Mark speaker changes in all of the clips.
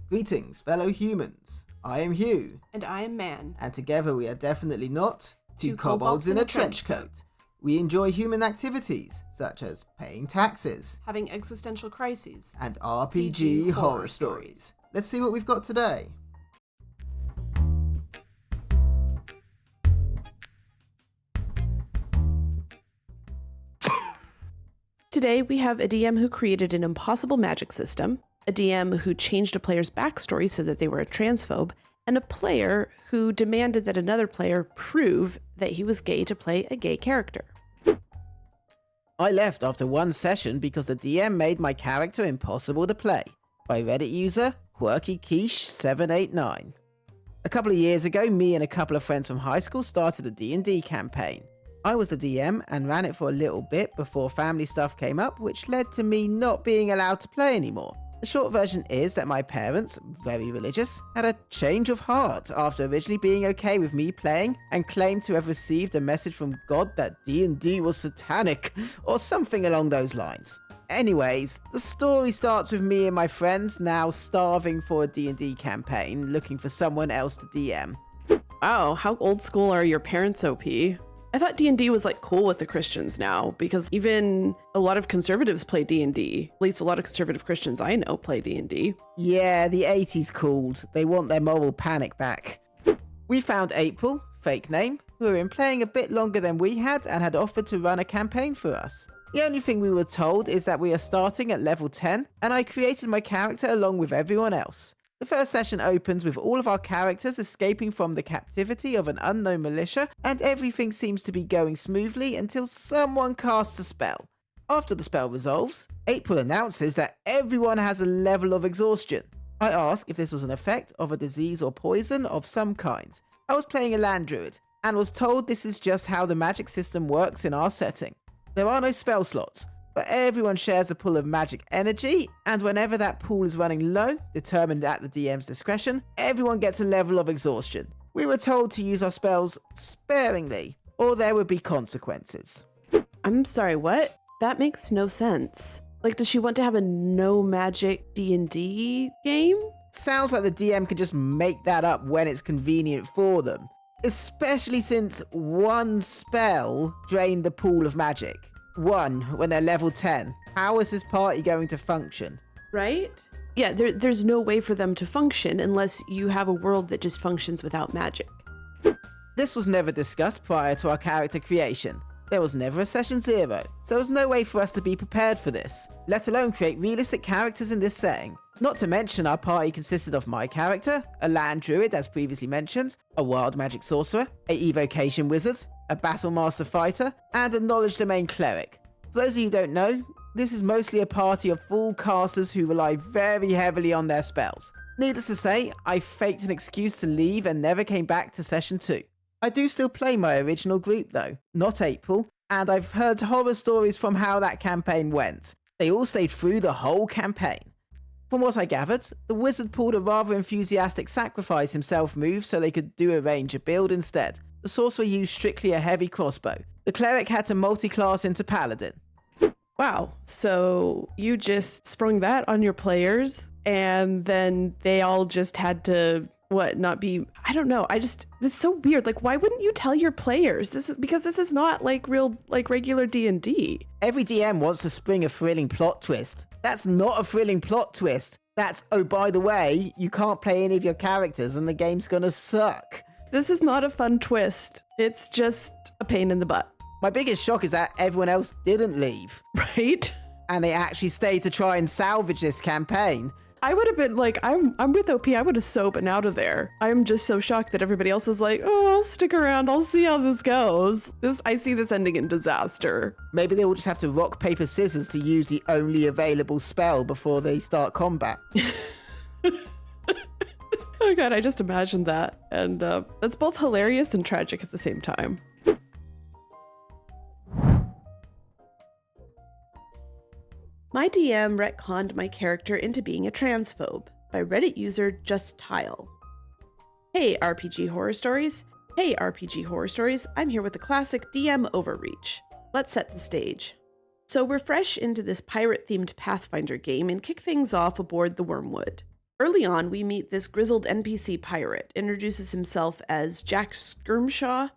Speaker 1: Greetings, fellow humans. I am Hugh.
Speaker 2: And I am Man.
Speaker 1: And together we are definitely not two kobolds in a trench coat. We enjoy human activities, such as paying taxes,
Speaker 2: having existential crises,
Speaker 1: and RPG horror stories. Let's see what we've got today.
Speaker 2: Today we have a DM who created an impossible magic system, a DM who changed a player's backstory so that they were a transphobe, and a player who demanded that another player prove that he was gay to play a gay character.
Speaker 1: I left after one session because the DM made my character impossible to play. By Reddit user QuirkyKeish789. A couple of years ago, me and a couple of friends from high school started a D&D campaign. I was the DM and ran it for a little bit before family stuff came up, which led to me not being allowed to play anymore. The short version is that my parents, very religious, had a change of heart after originally being okay with me playing and claimed to have received a message from God that D&D was satanic or something along those lines. Anyways, the story starts with me and my friends now starving for a D&D campaign, looking for someone else to DM.
Speaker 2: Wow, how old school are your parents, OP? I thought D&D was like cool with the Christians now, because even a lot of conservatives play D&D. At least a lot of conservative Christians I know play D&D.
Speaker 1: Yeah, the 80s cooled. They want their moral panic back. We found April, fake name, who had been playing a bit longer than we had and had offered to run a campaign for us. The only thing we were told is that we are starting at level 10, and I created my character along with everyone else. The first session opens with all of our characters escaping from the captivity of an unknown militia, and everything seems to be going smoothly until someone casts a spell. After the spell resolves, April announces that everyone has a level of exhaustion. I ask if this was an effect of a disease or poison of some kind. I was playing a land druid, and was told this is just how the magic system works in our setting. There are no spell slots, but everyone shares a pool of magic energy, and whenever that pool is running low, determined at the DM's discretion, everyone gets a level of exhaustion. We were told to use our spells sparingly, or there would be consequences.
Speaker 2: I'm sorry, what? That makes no sense. Like, does she want to have a no magic D&D game?
Speaker 1: Sounds like the DM can just make that up when it's convenient for them, especially since one spell drained the pool of magic. One, when they're level 10. How is this party going to function?
Speaker 2: Right? Yeah, there's no way for them to function unless you have a world that just functions without magic.
Speaker 1: This was never discussed prior to our character creation. There was never a session 0, so there was no way for us to be prepared for this, let alone create realistic characters in this setting. Not to mention our party consisted of my character, a land druid as previously mentioned, a wild magic sorcerer, a evocation wizard, a battle master fighter, and a knowledge domain cleric. For those of you who don't know, this is mostly a party of full casters who rely very heavily on their spells. Needless to say, I faked an excuse to leave and never came back to session 2. I do still play my original group though, not April, and I've heard horror stories from how that campaign went. They all stayed through the whole campaign. From what I gathered, the wizard pulled a rather enthusiastic sacrifice himself move so they could do a ranger build instead. The sorcerer used strictly a heavy crossbow. The cleric had to multi-class into paladin.
Speaker 2: Wow, so you just sprung that on your players and then they all just had to, not be, I don't know, this is so weird. Like, why wouldn't you tell your players? Because this is not like real, like regular D&D.
Speaker 1: Every DM wants to spring a thrilling plot twist. That's not a thrilling plot twist. That's, oh, by the way, you can't play any of your characters and the game's gonna suck.
Speaker 2: This is not a fun twist. It's just a pain in the butt.
Speaker 1: My biggest shock is that everyone else didn't leave.
Speaker 2: Right?
Speaker 1: And they actually stayed to try and salvage this campaign.
Speaker 2: I would have been like, I'm with OP, I would have so been out of there. I'm just so shocked that everybody else was like, oh, I'll stick around, I'll see how this goes. I see this ending in disaster.
Speaker 1: Maybe they will just have to rock, paper, scissors to use the only available spell before they start combat.
Speaker 2: Oh god, I just imagined that. And that's both hilarious and tragic at the same time. My DM retconned my character into being a transphobe by Reddit user JustTile. Hey RPG Horror Stories. Hey RPG Horror Stories, I'm here with a classic DM overreach. Let's set the stage. So we're fresh into this pirate-themed Pathfinder game and kick things off aboard the Wormwood. Early on, we meet this grizzled NPC pirate, introduces himself as Jack Scrimshaw.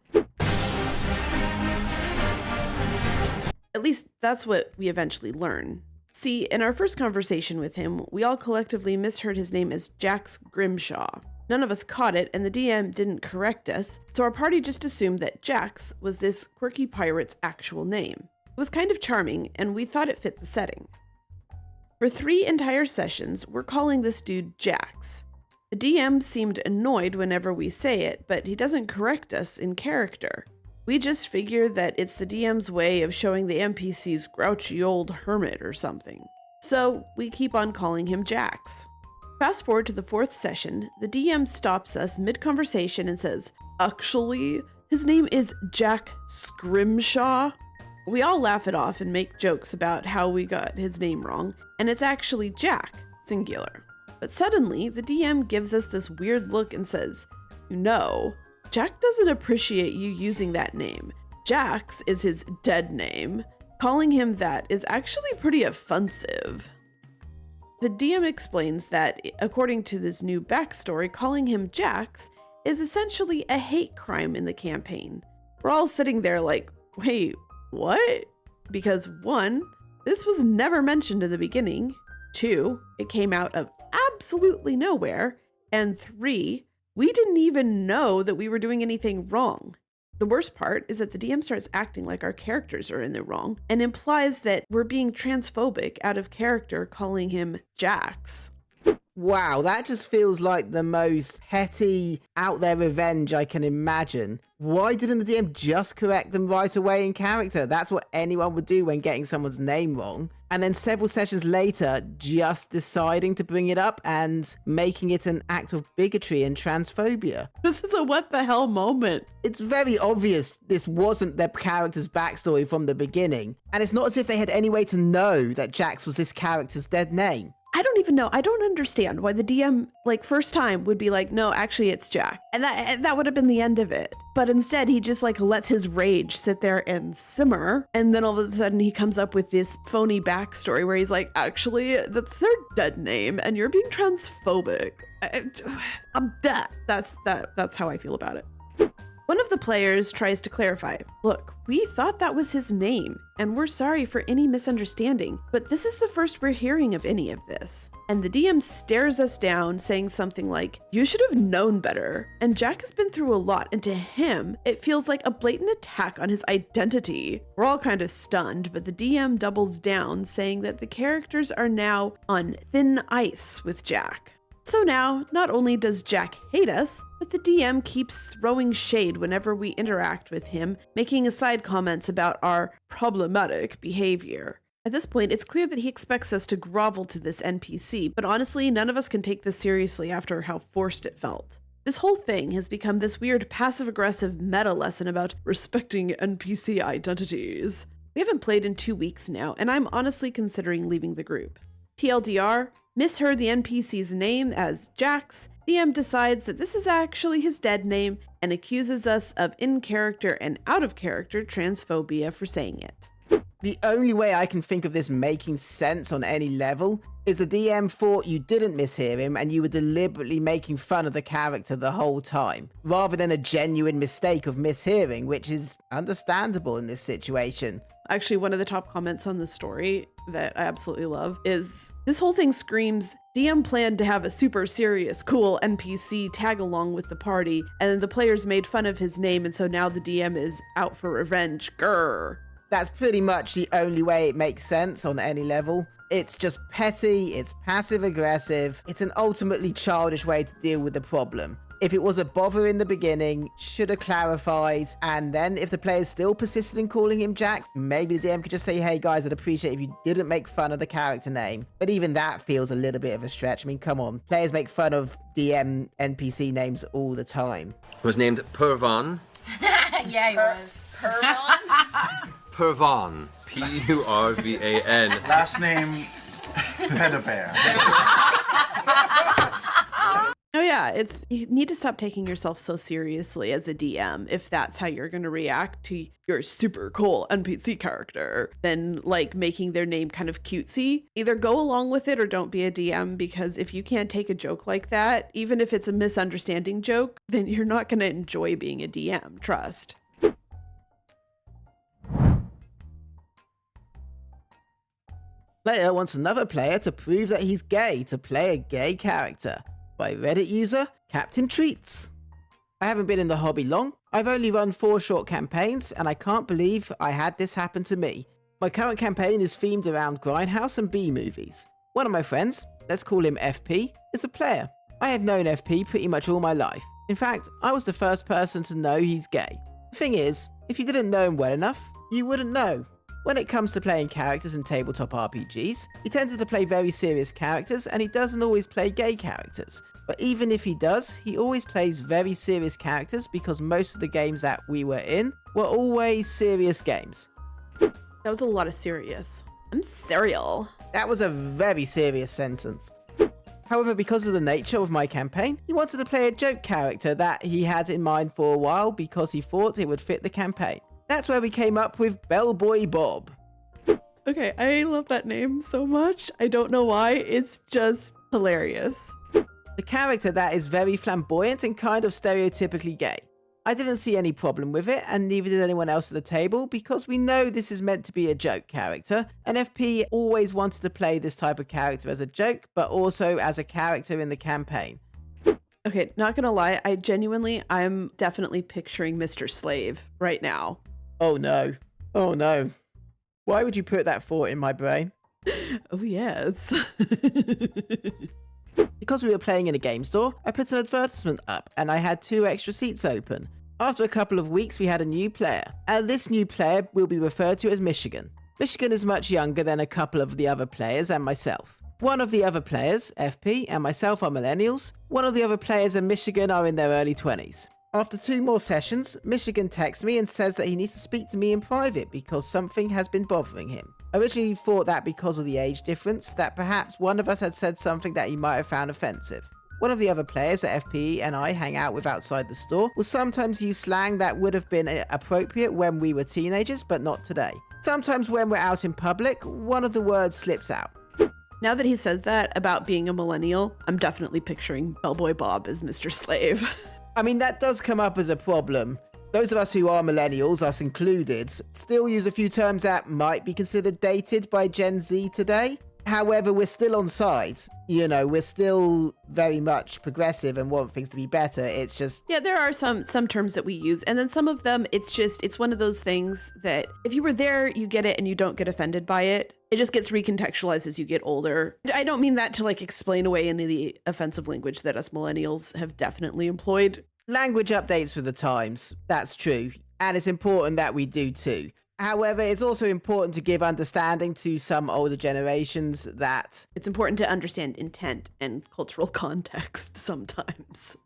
Speaker 2: At least that's what we eventually learn. See, in our first conversation with him, we all collectively misheard his name as Jax Grimshaw. None of us caught it, and the DM didn't correct us, so our party just assumed that Jax was this quirky pirate's actual name. It was kind of charming, and we thought it fit the setting. For 3 entire sessions, we're calling this dude Jax. The DM seemed annoyed whenever we say it, but he doesn't correct us in character. We just figure that it's the DM's way of showing the NPC's grouchy old hermit or something. So we keep on calling him Jax. Fast forward to the 4th session, the DM stops us mid-conversation and says, "Actually, his name is Jack Scrimshaw." We all laugh it off and make jokes about how we got his name wrong, and it's actually Jack, singular. But suddenly, the DM gives us this weird look and says, "You know, Jack doesn't appreciate you using that name. Jax is his dead name. Calling him that is actually pretty offensive." The DM explains that, according to this new backstory, calling him Jax is essentially a hate crime in the campaign. We're all sitting there like, wait, what? Because 1, this was never mentioned in the beginning. 2, it came out of absolutely nowhere. And 3, we didn't even know that we were doing anything wrong. The worst part is that the DM starts acting like our characters are in the wrong and implies that we're being transphobic out of character calling him Jax.
Speaker 1: Wow, that just feels like the most petty, out there revenge I can imagine. Why didn't the DM just correct them right away in character? That's what anyone would do when getting someone's name wrong. And then several sessions later, just deciding to bring it up and making it an act of bigotry and transphobia.
Speaker 2: This is a what the hell moment.
Speaker 1: It's very obvious this wasn't their character's backstory from the beginning. And it's not as if they had any way to know that Jax was this character's dead name.
Speaker 2: I don't even know. I don't understand why the DM, first time would be like, no, actually it's Jack. And that would have been the end of it. But instead, he just lets his rage sit there and simmer. And then all of a sudden he comes up with this phony backstory where he's like, actually, that's their dead name and you're being transphobic. I'm dead. That's how I feel about it. One of the players tries to clarify, "Look, we thought that was his name, and we're sorry for any misunderstanding, but this is the first we're hearing of any of this." And the DM stares us down, saying something like, "You should have known better." And Jack has been through a lot, and to him, it feels like a blatant attack on his identity. We're all kind of stunned, but the DM doubles down, saying that the characters are now on thin ice with Jack. So now, not only does Jack hate us, but the DM keeps throwing shade whenever we interact with him, making aside comments about our problematic behavior. At this point, it's clear that he expects us to grovel to this NPC, but honestly, none of us can take this seriously after how forced it felt. This whole thing has become this weird passive-aggressive meta lesson about respecting NPC identities. We haven't played in 2 weeks now, and I'm honestly considering leaving the group. TLDR, misheard the NPC's name as Jax. DM decides that this is actually his dead name and accuses us of in-character and out-of-character transphobia for saying it.
Speaker 1: The only way I can think of this making sense on any level is the DM thought you didn't mishear him and you were deliberately making fun of the character the whole time, rather than a genuine mistake of mishearing, which is understandable in this situation.
Speaker 2: Actually, one of the top comments on the story that I absolutely love is, "This whole thing screams, DM planned to have a super serious, cool NPC tag along with the party, and then the players made fun of his name, and so now the DM is out for revenge. Grrr."
Speaker 1: That's pretty much the only way it makes sense on any level. It's just petty, it's passive-aggressive, it's an ultimately childish way to deal with the problem. If it was a bother in the beginning, should have clarified, and then if the players still persisted in calling him Jax, maybe the DM could just say, "Hey guys, I'd appreciate if you didn't make fun of the character name." But even that feels a little bit of a stretch. I mean, come on. Players make fun of DM NPC names all the time.
Speaker 3: He was named Purvan.
Speaker 4: Yeah, he was. Purvan?
Speaker 3: Purvan. Purvan.
Speaker 5: Last name, Pedobear.
Speaker 2: Oh yeah, Yeah, you need to stop taking yourself so seriously as a DM if that's how you're going to react to your super cool NPC character, then like making their name kind of cutesy. Either go along with it or don't be a DM, because if you can't take a joke like that, even if it's a misunderstanding joke, then you're not going to enjoy being a DM, trust.
Speaker 1: Player wants another player to prove that he's gay to play a gay character. By Reddit user, Captain Treats. I haven't been in the hobby long. I've only run 4 short campaigns, and I can't believe I had this happen to me. My current campaign is themed around Grindhouse and B-movies. One of my friends, let's call him FP, is a player. I have known FP pretty much all my life. In fact, I was the first person to know he's gay. The thing is, if you didn't know him well enough, you wouldn't know. When it comes to playing characters in tabletop RPGs, he tends to play very serious characters, and he doesn't always play gay characters. But even if he does, he always plays very serious characters because most of the games that we were in were always serious games.
Speaker 2: That was a lot of serious. I'm serial.
Speaker 1: That was a very serious sentence. However, because of the nature of my campaign, he wanted to play a joke character that he had in mind for a while because he thought it would fit the campaign. That's where we came up with Bellboy Bob.
Speaker 2: Okay, I love that name so much. I don't know why, it's just hilarious.
Speaker 1: The character that is very flamboyant and kind of stereotypically gay. I didn't see any problem with it, and neither did anyone else at the table, because we know this is meant to be a joke character, and FP always wanted to play this type of character as a joke, but also as a character in the campaign.
Speaker 2: Okay, not gonna lie, I'm definitely picturing Mr. Slave right now.
Speaker 1: Oh no. Oh no. Why would you put that thought in my brain?
Speaker 2: Oh yes.
Speaker 1: Because we were playing in a game store, I put an advertisement up and I had 2 extra seats open. After a couple of weeks, we had a new player, and this new player will be referred to as Michigan. Michigan is much younger than a couple of the other players and myself. One of the other players, FP, and myself are millennials. One of the other players and Michigan are in their early 20s. After 2 more sessions, Michigan texts me and says that he needs to speak to me in private because something has been bothering him. I originally thought that because of the age difference, that perhaps one of us had said something that he might have found offensive. One of the other players that FPE and I hang out with outside the store will sometimes use slang that would have been appropriate when we were teenagers, but not today. Sometimes when we're out in public, one of the words slips out.
Speaker 2: Now that he says that about being a millennial, I'm definitely picturing Bellboy Bob as Mr. Slave.
Speaker 1: I mean, that does come up as a problem. Those of us who are millennials, us included, still use a few terms that might be considered dated by Gen Z today. However, we're still on side. You know, we're still very much progressive and want things to be better. It's just...
Speaker 2: Yeah, there are some terms that we use, and then some of them, it's one of those things that if you were there, you get it and you don't get offended by it. It just gets recontextualized as you get older. I don't mean that to like explain away any of the offensive language that us millennials have definitely employed.
Speaker 1: Language updates with the times. That's true. And it's important that we do too. However, it's also important to give understanding to some older generations that...
Speaker 2: It's important to understand intent and cultural context sometimes.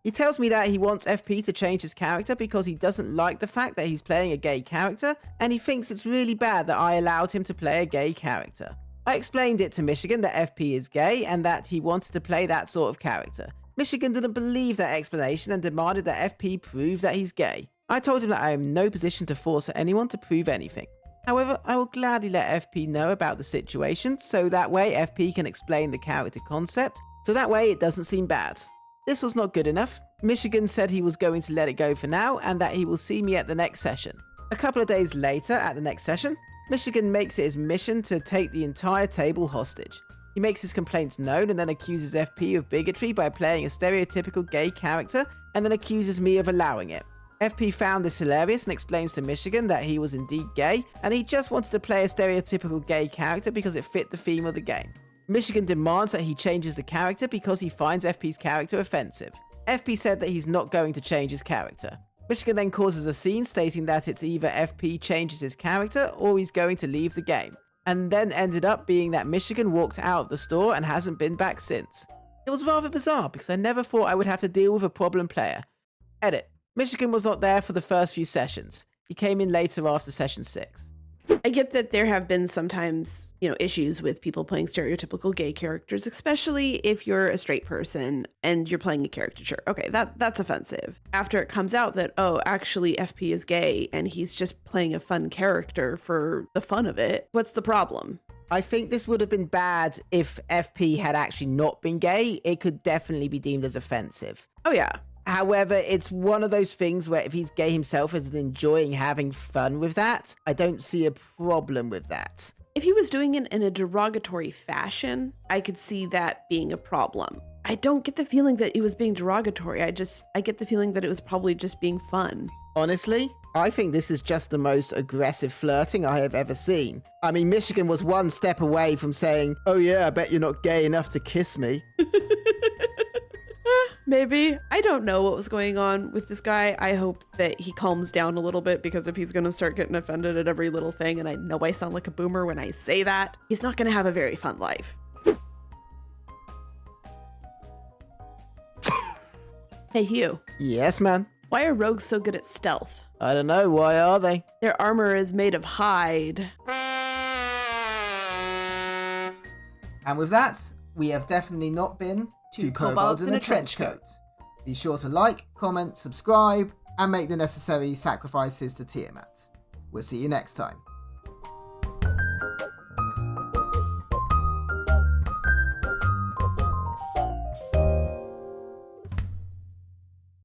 Speaker 1: He tells me that he wants FP to change his character because he doesn't like the fact that he's playing a gay character, and he thinks it's really bad that I allowed him to play a gay character. I explained it to Michigan that FP is gay and that he wanted to play that sort of character. Michigan didn't believe that explanation and demanded that FP prove that he's gay. I told him that I am in no position to force anyone to prove anything. However, I will gladly let FP know about the situation, so that way FP can explain the character concept, so that way it doesn't seem bad. This was not good enough. Michigan said he was going to let it go for now, and that he will see me at the next session. A couple of days later, at the next session, Michigan makes it his mission to take the entire table hostage. He makes his complaints known and then accuses FP of bigotry by playing a stereotypical gay character, and then accuses me of allowing it. FP found this hilarious and explains to Michigan that he was indeed gay, and he just wanted to play a stereotypical gay character because it fit the theme of the game. Michigan demands that he changes the character because he finds FP's character offensive. FP said that he's not going to change his character. Michigan then causes a scene stating that it's either FP changes his character or he's going to leave the game, and then ended up being that Michigan walked out of the store and hasn't been back since. It was rather bizarre because I never thought I would have to deal with a problem player. Edit. Michigan was not there for the first few sessions. He came in later after session 6.
Speaker 2: I get that there have been sometimes, issues with people playing stereotypical gay characters, especially if you're a straight person and you're playing a caricature. Okay, that's offensive. After it comes out that, oh, actually FP is gay and he's just playing a fun character for the fun of it, what's the problem?
Speaker 1: I think this would have been bad if FP had actually not been gay. It could definitely be deemed as offensive.
Speaker 2: Oh, yeah.
Speaker 1: However, it's one of those things where if he's gay himself and is enjoying having fun with that, I don't see a problem with that.
Speaker 2: If he was doing it in a derogatory fashion, I could see that being a problem. I don't get the feeling that it was being derogatory. I get the feeling that it was probably just being fun.
Speaker 1: Honestly, I think this is just the most aggressive flirting I have ever seen. I mean, Michigan was one step away from saying, oh yeah, I bet you're not gay enough to kiss me.
Speaker 2: Maybe. I don't know what was going on with this guy. I hope that he calms down a little bit, because if he's going to start getting offended at every little thing, and I know I sound like a boomer when I say that, he's not going to have a very fun life. Hey, Hugh.
Speaker 1: Yes, man.
Speaker 2: Why are rogues so good at stealth?
Speaker 1: I don't know. Why are they?
Speaker 2: Their armor is made of hide.
Speaker 1: And with that, we have definitely not been two kobolds in a trench coat. Be sure to like, comment, subscribe, and make the necessary sacrifices to Tiamat. We'll see you next time.